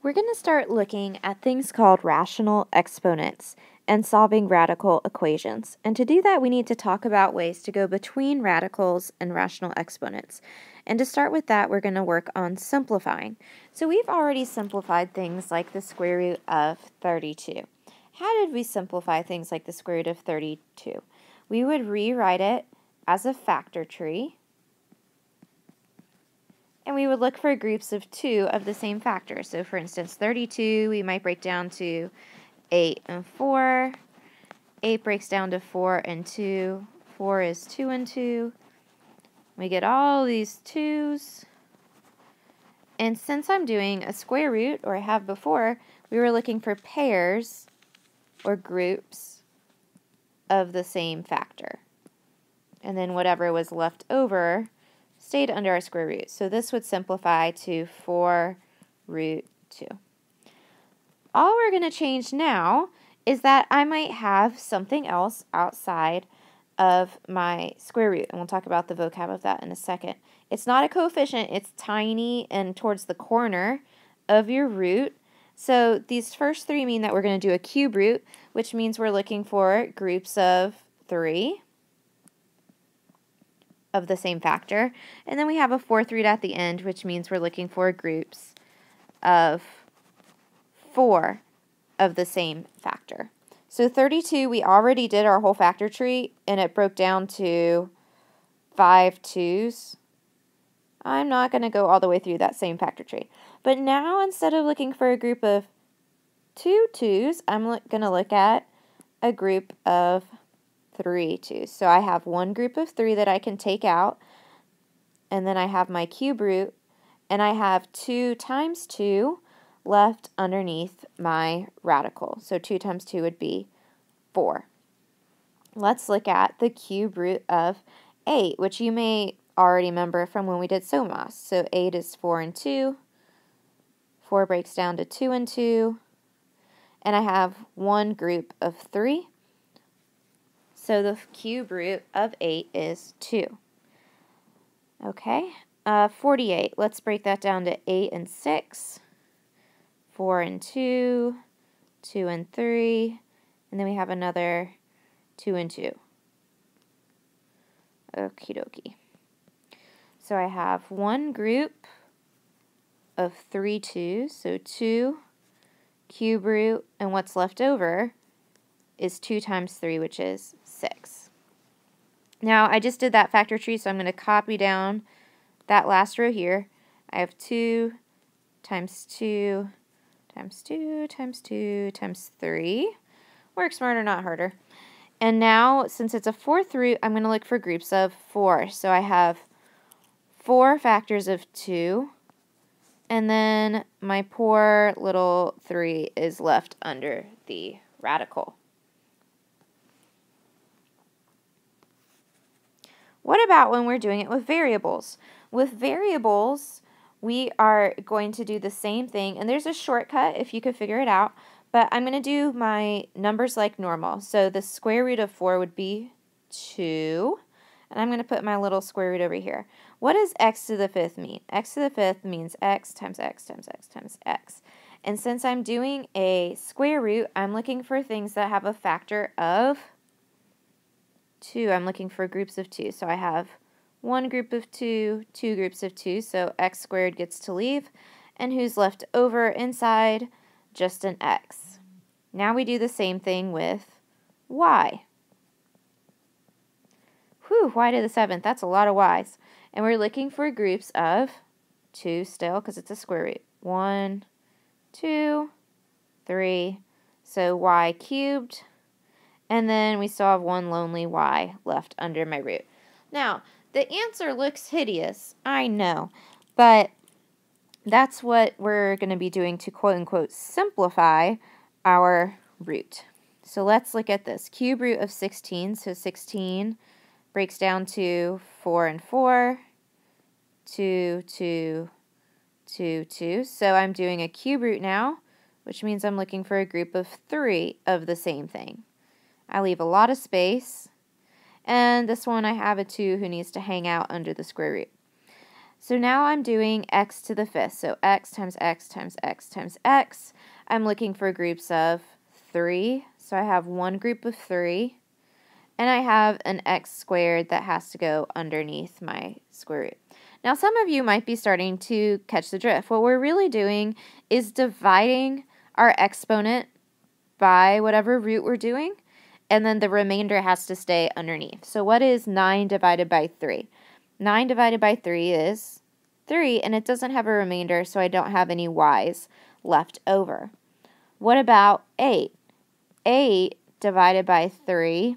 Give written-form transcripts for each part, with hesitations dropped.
We're going to start looking at things called rational exponents and solving radical equations. And to do that, we need to talk about ways to go between radicals and rational exponents. And to start with that, we're going to work on simplifying. So we've already simplified things like the square root of 32. How did we simplify things like the square root of 32? We would rewrite it as a factor tree, and we would look for groups of 2 of the same factor. So for instance, 32, we might break down to 8 and 4. 8 breaks down to 4 and 2. 4 is 2 and 2. We get all these 2's. And since I'm doing a square root, or I have before, we were looking for pairs or groups of the same factor. And then whatever was left over stayed under our square root. So this would simplify to 4 root 2. All we're going to change now is that I might have something else outside of my square root, and we'll talk about the vocab of that in a second. It's not a coefficient, it's tiny and towards the corner of your root. So these first 3 mean that we're going to do a cube root, which means we're looking for groups of 3 of the same factor. And then we have a 4th root at the end, which means we're looking for groups of 4 of the same factor. So 32, we already did our whole factor tree, and it broke down to 5 2's. I'm not going to go all the way through that same factor tree. But now, instead of looking for a group of 2 2's, I'm going to look at a group of 3 2's. So I have one group of 3 that I can take out, and then I have my cube root, and I have 2 times 2 left underneath my radical. So 2 times 2 would be 4. Let's look at the cube root of 8, which you may already remember from when we did SOMAS. So 8 is 4 and 2. 4 breaks down to 2 and 2. And I have one group of 3. So the cube root of 8 is 2. Okay, 48. Let's break that down to 8 and 6. 4 and 2, 2 and 3, and then we have another 2 and 2. Okie dokie. So I have one group of 3 2's, so 2, cube root, and what's left over is 2 times 3, which is 6. Now, I just did that factor tree, so I'm going to copy down that last row here. I have 2 times 2 times 2 times 2 times 3. Work smarter, not harder. And now, since it's a 4th root, I'm going to look for groups of 4. So I have 4 factors of 2, and then my poor little 3 is left under the radical. What about when we're doing it with variables? With variables, we are going to do the same thing, and there's a shortcut if you could figure it out, but I'm going to do my numbers like normal. So the square root of 4 would be 2, and I'm going to put my little square root over here. What does x to the 5th mean? X to the 5th means x times x times x times x. And since I'm doing a square root, I'm looking for things that have a factor of 2. I'm looking for groups of 2. So I have one group of 2, 2 groups of 2, so x squared gets to leave. And who's left over inside? Just an x. Now we do the same thing with y. Whew, y to the 7th, that's a lot of y's. And we're looking for groups of 2 still, because it's a square root. 1, 2, 3, so y cubed. And then we still have one lonely y left under my root. Now, the answer looks hideous, I know, but that's what we're going to be doing to quote-unquote simplify our root. So let's look at this. Cube root of 16, so 16 breaks down to 4 and 4, 2, 2, 2, 2. So I'm doing a cube root now, which means I'm looking for a group of 3 of the same thing. I leave a lot of space, and this one I have a 2 who needs to hang out under the square root. So now I'm doing x to the 5th. So x times x times x times x. I'm looking for groups of 3. So I have one group of 3. And I have an x squared that has to go underneath my square root. Now some of you might be starting to catch the drift. What we're really doing is dividing our exponent by whatever root we're doing, and then the remainder has to stay underneath. So what is 9 divided by 3? 9 divided by 3 is 3, and it doesn't have a remainder, so I don't have any y's left over. What about 8? 8 divided by 3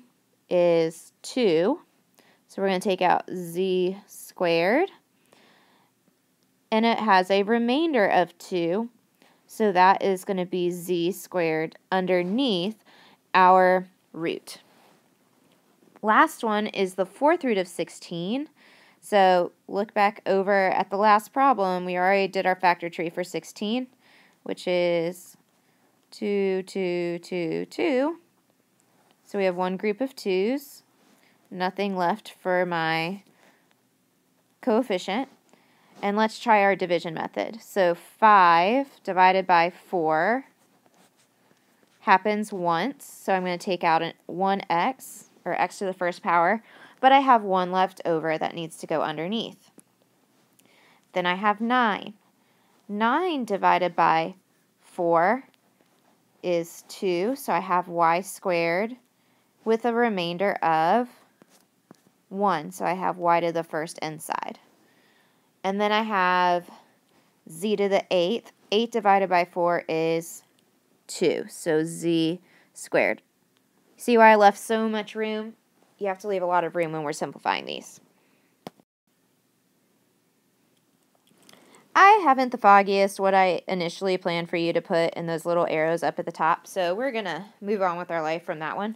is 2, so we're going to take out z squared, and it has a remainder of 2, so that is going to be z squared underneath our root. Last one is the 4th root of 16. So look back over at the last problem. We already did our factor tree for 16, which is 2, 2, 2, 2. So we have one group of 2's, nothing left for my coefficient. And let's try our division method. So 5 divided by 4 happens once. So I'm going to take out 1x, or x to the 1st power, but I have 1 left over that needs to go underneath. Then I have 9. 9 divided by 4 is 2, so I have y squared with a remainder of 1, so I have y to the 1st inside. And then I have z to the 8th. 8 divided by 4 is 2, so z squared. See why I left so much room? You have to leave a lot of room when we're simplifying these. I haven't the foggiest what I initially planned for you to put in those little arrows up at the top, so we're going to move on with our life from that one.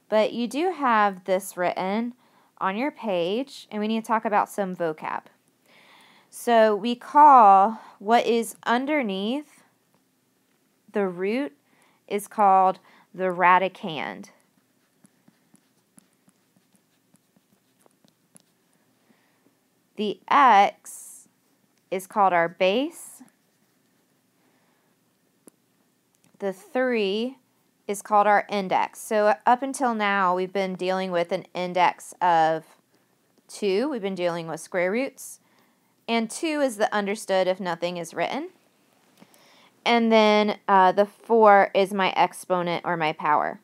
But you do have this written on your page, and we need to talk about some vocab. So we call what is underneath the root is called the radicand. The x is called our base. The 3 is called our index. So up until now, we've been dealing with an index of 2. We've been dealing with square roots. And 2 is the understood if nothing is written. And then the 4 is my exponent or my power.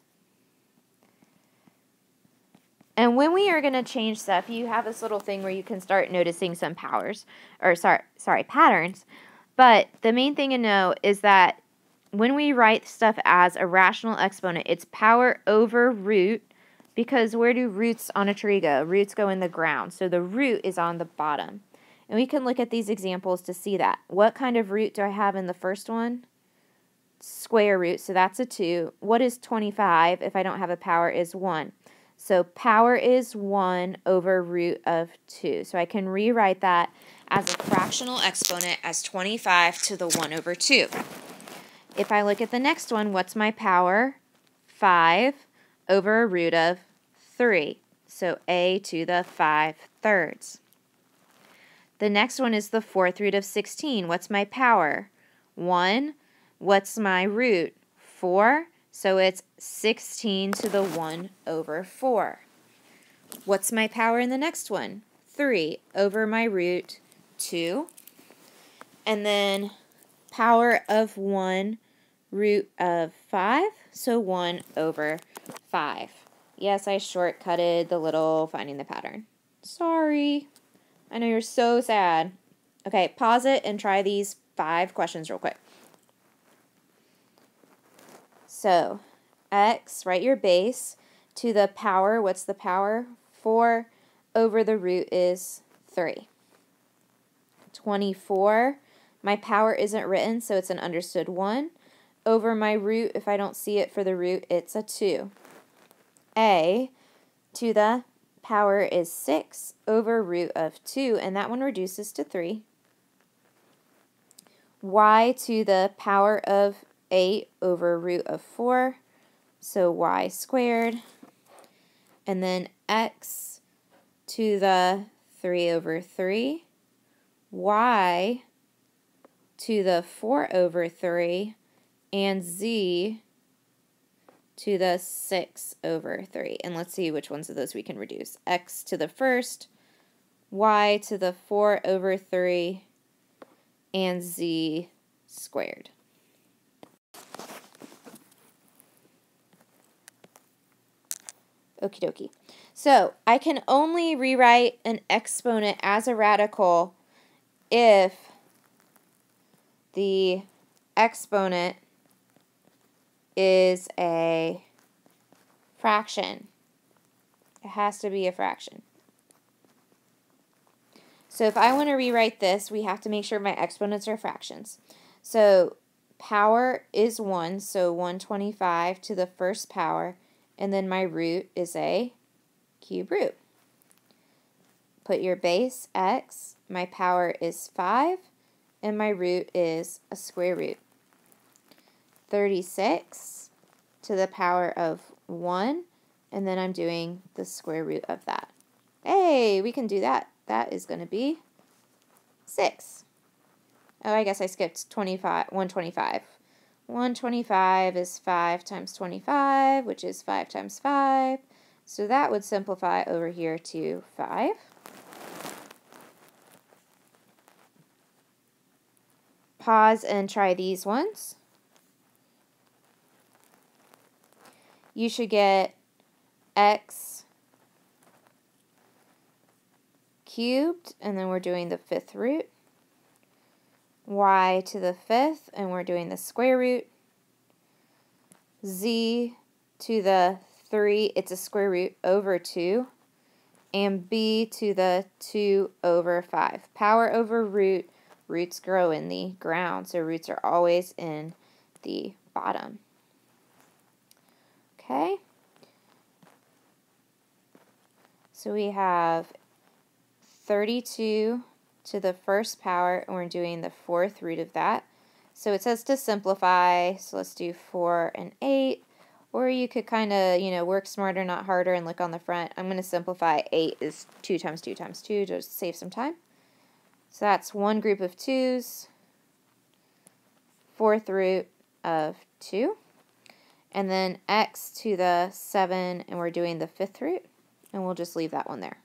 And when we are going to change stuff, you have this little thing where you can start noticing some patterns. But the main thing to know is that when we write stuff as a rational exponent, it's power over root, because where do roots on a tree go? Roots go in the ground, so the root is on the bottom. And we can look at these examples to see that. What kind of root do I have in the first one? Square root, so that's a 2. What is 25 if I don't have a power is 1. So power is 1 over root of 2. So I can rewrite that as a fractional exponent as 25 to the 1 over 2. If I look at the next one, what's my power? 5 over a root of 3. So a to the 5/3. The next one is the 4th root of 16. What's my power? 1. What's my root? 4. So it's 16 to the 1 over 4. What's my power in the next one? 3 over my root, 2. And then power of 1, root of 5, so 1 over 5. Yes, I shortcutted the little finding the pattern. Sorry. I know you're so sad. Okay, pause it and try these 5 questions real quick. So, x, write your base, to the power, what's the power? 4 over the root is 3. 24, my power isn't written, so it's an understood 1. Over my root, if I don't see it for the root, it's a 2. A to the power is 6 over root of 2, and that one reduces to 3. Y to the power of 8 over root of 4, so y squared. And then x to the 3 over 3, y to the 4 over 3 and z to the 6 over 3. And let's see which ones of those we can reduce. X to the first, y to the 4 over 3, and z squared. Okie dokie. So I can only rewrite an exponent as a radical if the exponent is a fraction. It has to be a fraction. So if I want to rewrite this, we have to make sure my exponents are fractions. So power is 1, so 125 to the first power, and then my root is a cube root. Put your base x, my power is 5, and my root is a square root. 36 to the power of 1, and then I'm doing the square root of that. Hey, we can do that. That is going to be 6. Oh, I guess I skipped 125. 125 is 5 times 25, which is 5 times 5. So that would simplify over here to 5. Pause and try these ones. You should get x cubed, and then we're doing the 5th root, y to the 5th, and we're doing the square root, z to the 3, it's a square root, over 2, and b to the 2 over 5. Power over root, roots grow in the ground, so roots are always in the bottom. Okay? So we have 32 to the first power, and we're doing the 4th root of that. So it says to simplify, so let's do 4 and 8, or you could kind of, work smarter, not harder, and look on the front. I'm going to simplify 8 is 2 times 2 times 2, just save some time. So that's one group of 2's, 4th root of 2, and then x to the 7, and we're doing the 5th root, and we'll just leave that one there.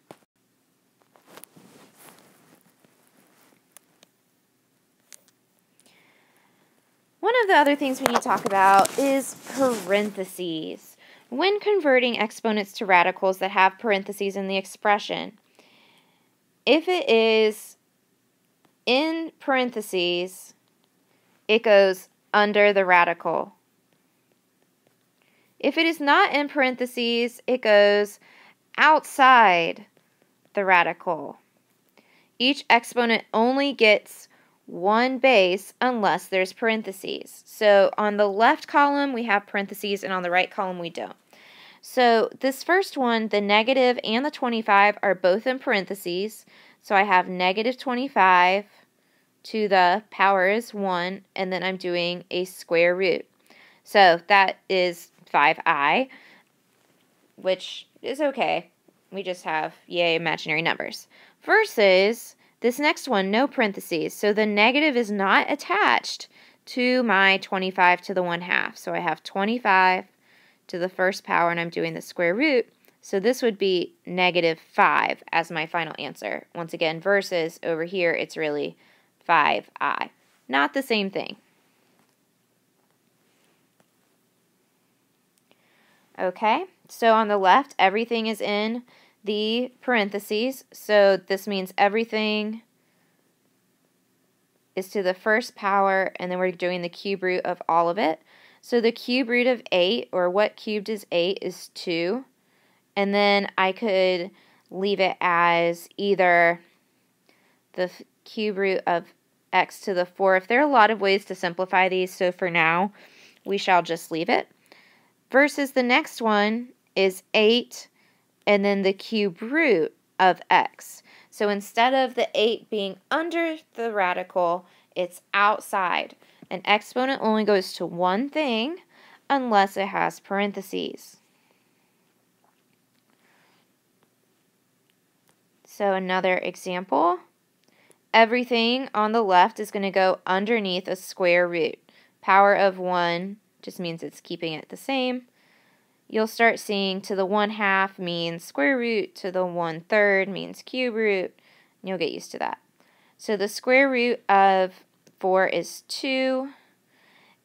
One of the other things we need to talk about is parentheses. When converting exponents to radicals that have parentheses in the expression, if it is in parentheses, it goes under the radical. If it is not in parentheses, it goes outside the radical. Each exponent only gets one base unless there's parentheses. So on the left column we have parentheses, and on the right column we don't. So this first one, the negative and the 25 are both in parentheses. So I have negative 25 to the power is 1, and then I'm doing a square root. So that is 5i, which is okay. We just have, yay, imaginary numbers. Versus this next one, no parentheses. So the negative is not attached to my 25 to the 1/2. So I have 25 to the first power, and I'm doing the square root. So this would be negative 5 as my final answer. Once again, versus over here, it's really 5i. Not the same thing. Okay, so on the left, everything is in the parentheses, so this means everything is to the first power, and then we're doing the cube root of all of it. So the cube root of 8, or what cubed is 8, is 2, and then I could leave it as either the cube root of x to the 4th. There are a lot of ways to simplify these, so for now, we shall just leave it. Versus the next one is 8, and then the cube root of x. So instead of the 8 being under the radical, it's outside. An exponent only goes to one thing unless it has parentheses. So another example, everything on the left is going to go underneath a square root. Power of 1 just means it's keeping it the same. You'll start seeing to the 1/2 means square root, to the 1/3 means cube root, and you'll get used to that. So the square root of 4 is 2,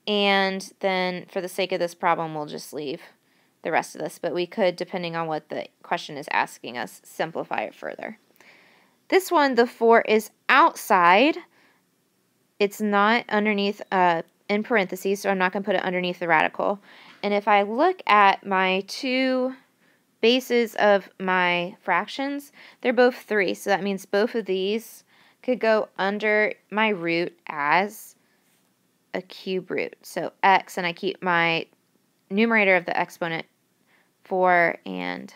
and then for the sake of this problem, we'll just leave the rest of this, but we could, depending on what the question is asking us, simplify it further. This one, the 4 is outside. It's not underneath in parentheses, so I'm not going to put it underneath the radical. And if I look at my two bases of my fractions, they're both 3, so that means both of these could go under my root as a cube root. So x, and I keep my numerator of the exponent 4 and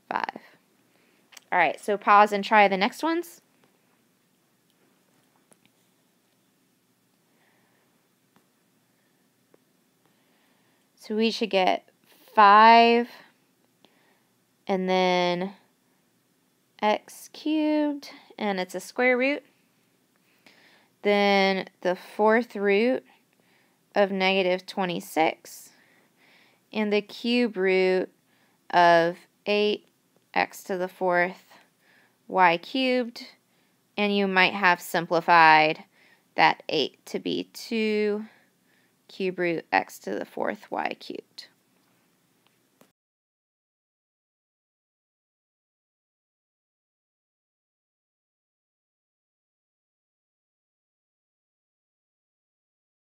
5. All right, so pause and try the next ones. So we should get 5 and then x cubed, and it's a square root. Then the 4th root of -26, and the cube root of 8x to the 4th y cubed, and you might have simplified that 8 to be 2 cube root x to the 4th y cubed.